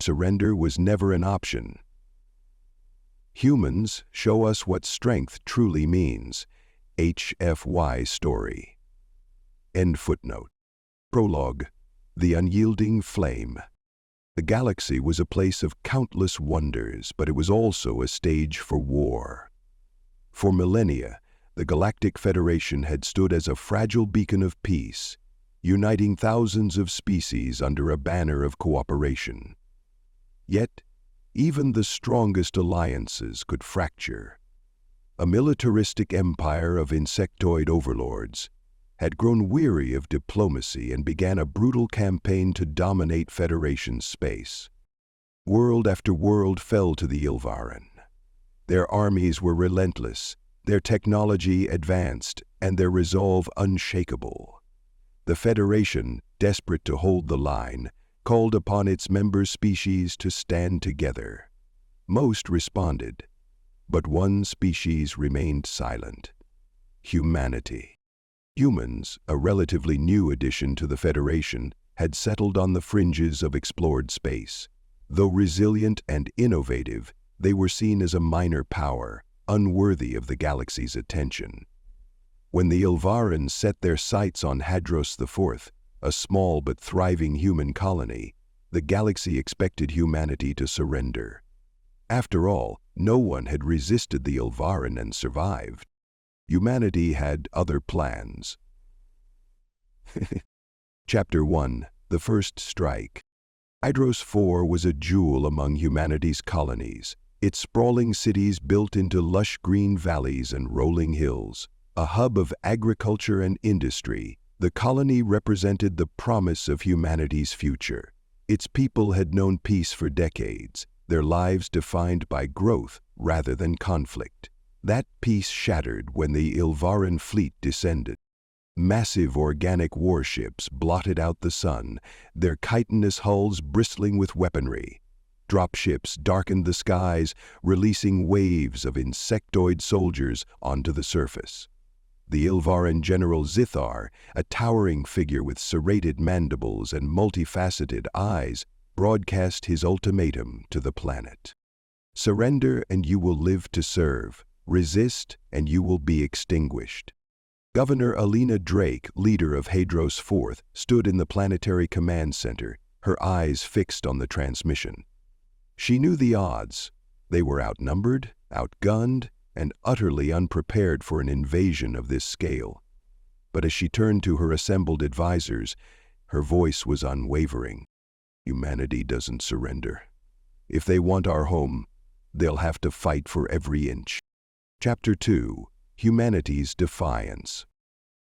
Surrender was never an option. Humans show us what strength truly means. HFY Story. End footnote. Prologue. The Unyielding Flame. The galaxy was a place of countless wonders, but it was also a stage for war. For millennia, the Galactic Federation had stood as a fragile beacon of peace, uniting thousands of species under a banner of cooperation. Yet, even the strongest alliances could fracture. A militaristic empire of insectoid overlords had grown weary of diplomacy and began a brutal campaign to dominate Federation space. World after world fell to the Ilvaran. Their armies were relentless, their technology advanced, and their resolve unshakable. The Federation, desperate to hold the line, called upon its member species to stand together. Most responded, but one species remained silent: humanity. Humans, a relatively new addition to the Federation, had settled on the fringes of explored space. Though resilient and innovative, they were seen as a minor power, unworthy of the galaxy's attention. When the Ilvaran set their sights on Hadros IV, a small but thriving human colony, the galaxy expected humanity to surrender. After all, no one had resisted the Ilvaran and survived. Humanity had other plans. Chapter 1. The First Strike. Hadros IV was a jewel among humanity's colonies, its sprawling cities built into lush green valleys and rolling hills. A hub of agriculture and industry, the colony represented the promise of humanity's future. Its people had known peace for decades, their lives defined by growth rather than conflict. That peace shattered when the Ilvaran fleet descended. Massive organic warships blotted out the sun, their chitinous hulls bristling with weaponry. Dropships darkened the skies, releasing waves of insectoid soldiers onto the surface. The Ilvaran General Zithar, a towering figure with serrated mandibles and multifaceted eyes, broadcast his ultimatum to the planet. Surrender and you will live to serve. Resist and you will be extinguished. Governor Alina Drake, leader of Hadros IV, stood in the planetary command center, her eyes fixed on the transmission. She knew the odds. They were outnumbered, outgunned, and utterly unprepared for an invasion of this scale. But as she turned to her assembled advisors, her voice was unwavering. Humanity doesn't surrender. If they want our home, they'll have to fight for every inch. Chapter 2. Humanity's Defiance.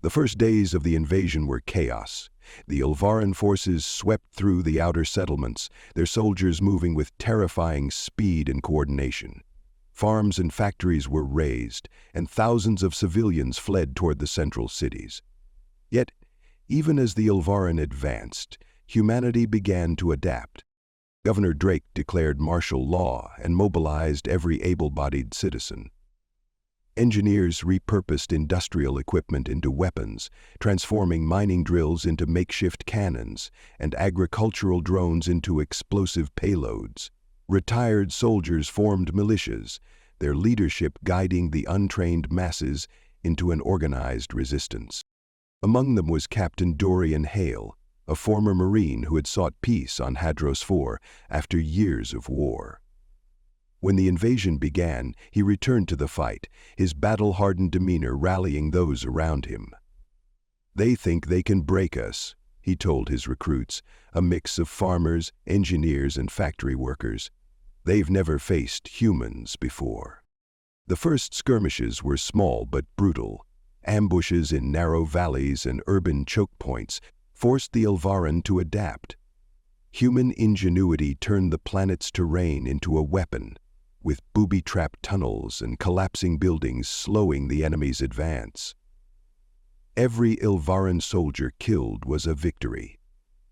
The first days of the invasion were chaos. The Ilvaran forces swept through the outer settlements, their soldiers moving with terrifying speed and coordination. Farms and factories were razed, and thousands of civilians fled toward the central cities. Yet, even as the Ilvaran advanced, humanity began to adapt. Governor Drake declared martial law and mobilized every able-bodied citizen. Engineers repurposed industrial equipment into weapons, transforming mining drills into makeshift cannons and agricultural drones into explosive payloads. Retired soldiers formed militias, their leadership guiding the untrained masses into an organized resistance. Among them was Captain Dorian Hale, a former Marine who had sought peace on Hadros IV after years of war. When the invasion began, he returned to the fight, his battle-hardened demeanor rallying those around him. "They think they can break us," he told his recruits, a mix of farmers, engineers, and factory workers. "They've never faced humans before." The first skirmishes were small but brutal. Ambushes in narrow valleys and urban choke points forced the Ilvaran to adapt. Human ingenuity turned the planet's terrain into a weapon, with booby-trapped tunnels and collapsing buildings slowing the enemy's advance. Every Ilvaran soldier killed was a victory.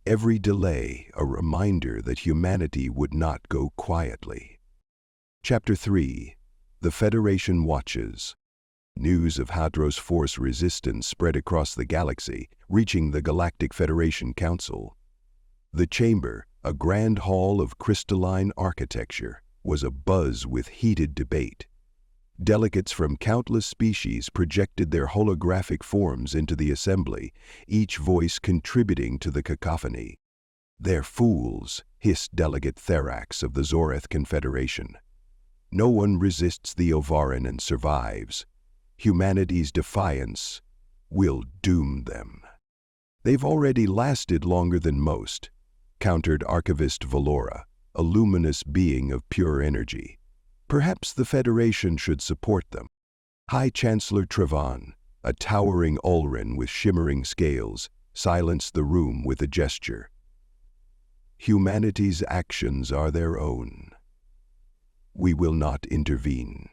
Every delay a reminder that humanity would not go quietly. Chapter 3. The Federation Watches. News of Hadros IV's resistance spread across the galaxy, reaching the Galactic Federation Council. The chamber, a grand hall of crystalline architecture, was abuzz with heated debate. Delegates from countless species projected their holographic forms into the assembly, each voice contributing to the cacophony. "They're fools," hissed Delegate Therax of the Zoreth Confederation. "No one resists the Ilvaran and survives. Humanity's defiance will doom them." "They've already lasted longer than most," countered Archivist Valora, a luminous being of pure energy. "Perhaps the Federation should support them." High Chancellor Trevan, a towering Ulran with shimmering scales, silenced the room with a gesture. "Humanity's actions are their own. We will not intervene."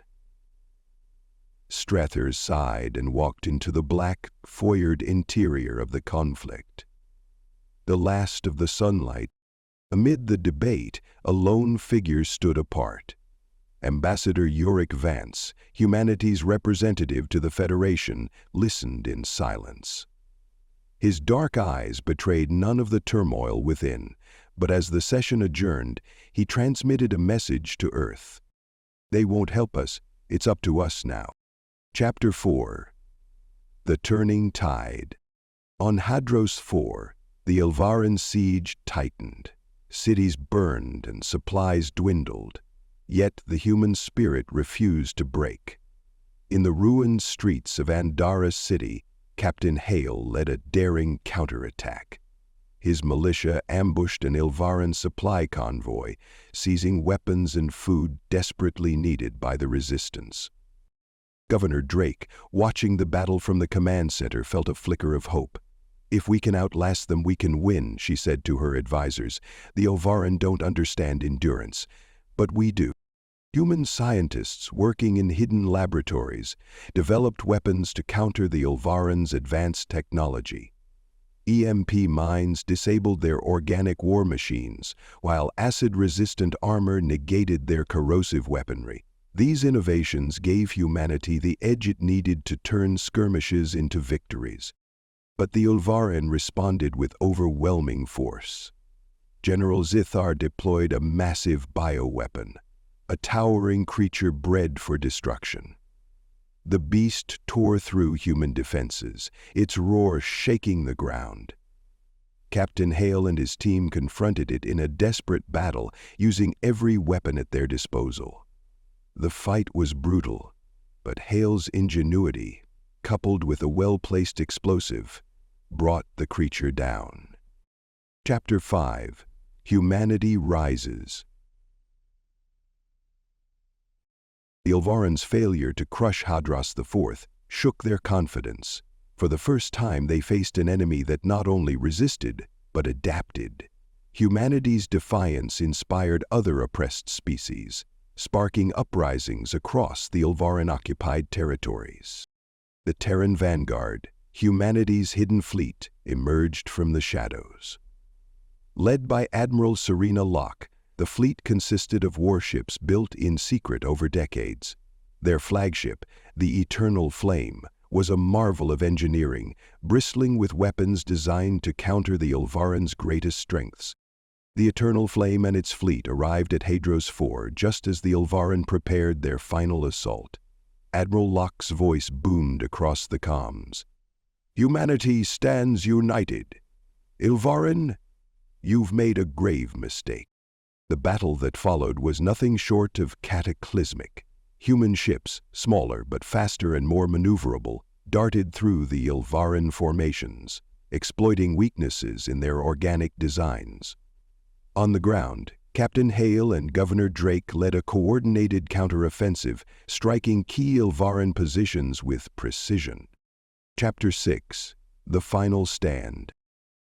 Strathers sighed and walked into the black, foyered interior of the conflict. The last of the sunlight. Amid the debate, a lone figure stood apart. Ambassador Yorick Vance, humanity's representative to the Federation, listened in silence. His dark eyes betrayed none of the turmoil within, but as the session adjourned, he transmitted a message to Earth. "They won't help us. It's up to us now." Chapter 4. The Turning Tide. On Hadros 4, the Ilvaran siege tightened. Cities burned and supplies dwindled. Yet the human spirit refused to break. In the ruined streets of Andara City, Captain Hale led a daring counterattack. His militia ambushed an Ilvaran supply convoy, seizing weapons and food desperately needed by the resistance. Governor Drake, watching the battle from the command center, felt a flicker of hope. "If we can outlast them, we can win," she said to her advisors. "The Ilvaran don't understand endurance, but we do." Human scientists working in hidden laboratories developed weapons to counter the Ilvaran's advanced technology. EMP mines disabled their organic war machines, while acid-resistant armor negated their corrosive weaponry. These innovations gave humanity the edge it needed to turn skirmishes into victories. But the Ilvaran responded with overwhelming force. General Zithar deployed a massive bioweapon, a towering creature bred for destruction. The beast tore through human defenses, its roar shaking the ground. Captain Hale and his team confronted it in a desperate battle, using every weapon at their disposal. The fight was brutal, but Hale's ingenuity, coupled with a well-placed explosive, brought the creature down. Chapter 5. Humanity Rises. The Ilvaran's failure to crush Hadros IV shook their confidence. For the first time, they faced an enemy that not only resisted, but adapted. Humanity's defiance inspired other oppressed species, sparking uprisings across the Ilvaran-occupied territories. The Terran vanguard, humanity's hidden fleet, emerged from the shadows. Led by Admiral Serena Locke, the fleet consisted of warships built in secret over decades. Their flagship, the Eternal Flame, was a marvel of engineering, bristling with weapons designed to counter the Ilvaran's greatest strengths. The Eternal Flame and its fleet arrived at Hadros 4 just as the Ilvaran prepared their final assault. Admiral Locke's voice boomed across the comms. "Humanity stands united. Ilvaran, you've made a grave mistake." The battle that followed was nothing short of cataclysmic. Human ships, smaller but faster and more maneuverable, darted through the Ilvaran formations, exploiting weaknesses in their organic designs. On the ground, Captain Hale and Governor Drake led a coordinated counteroffensive, striking key Ilvaran positions with precision. Chapter 6. The Final Stand.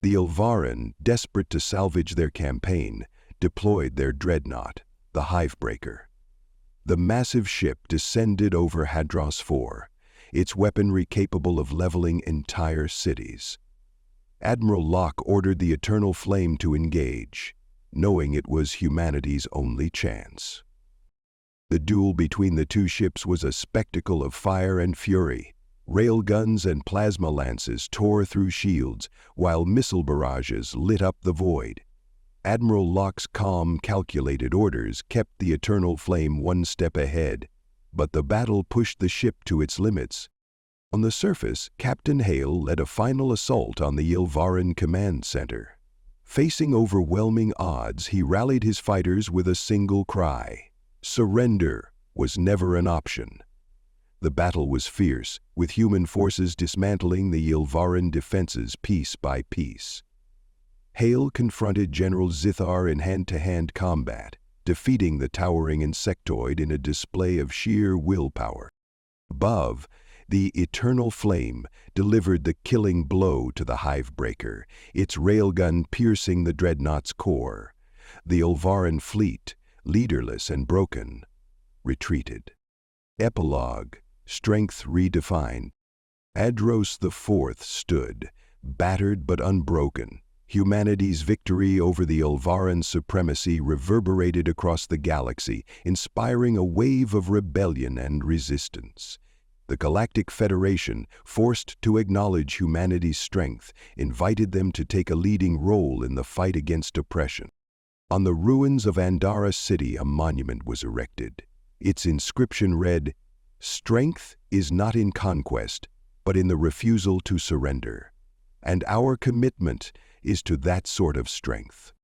The Ilvaran, desperate to salvage their campaign, deployed their dreadnought, the Hivebreaker. The massive ship descended over Hadros 4, its weaponry capable of leveling entire cities. Admiral Locke ordered the Eternal Flame to engage, knowing it was humanity's only chance. The duel between the two ships was a spectacle of fire and fury. Railguns and plasma lances tore through shields, while missile barrages lit up the void. Admiral Locke's calm, calculated orders kept the Eternal Flame one step ahead, but the battle pushed the ship to its limits. On the surface, Captain Hale led a final assault on the Ilvaran Command Center. Facing overwhelming odds, he rallied his fighters with a single cry. Surrender was never an option. The battle was fierce, with human forces dismantling the Ilvaran defenses piece by piece. Hale confronted General Zithar in hand-to-hand combat, defeating the towering insectoid in a display of sheer willpower. Above, the Eternal Flame delivered the killing blow to the Hivebreaker, its railgun piercing the dreadnought's core. The Ilvaran fleet, leaderless and broken, retreated. Epilogue: Strength redefined. Adros IV stood, battered but unbroken. Humanity's victory over the Ilvaran Supremacy reverberated across the galaxy, inspiring a wave of rebellion and resistance. The Galactic Federation, forced to acknowledge humanity's strength, invited them to take a leading role in the fight against oppression. On the ruins of Andara City, a monument was erected. Its inscription read, "Strength is not in conquest, but in the refusal to surrender. And our commitment is to that sort of strength."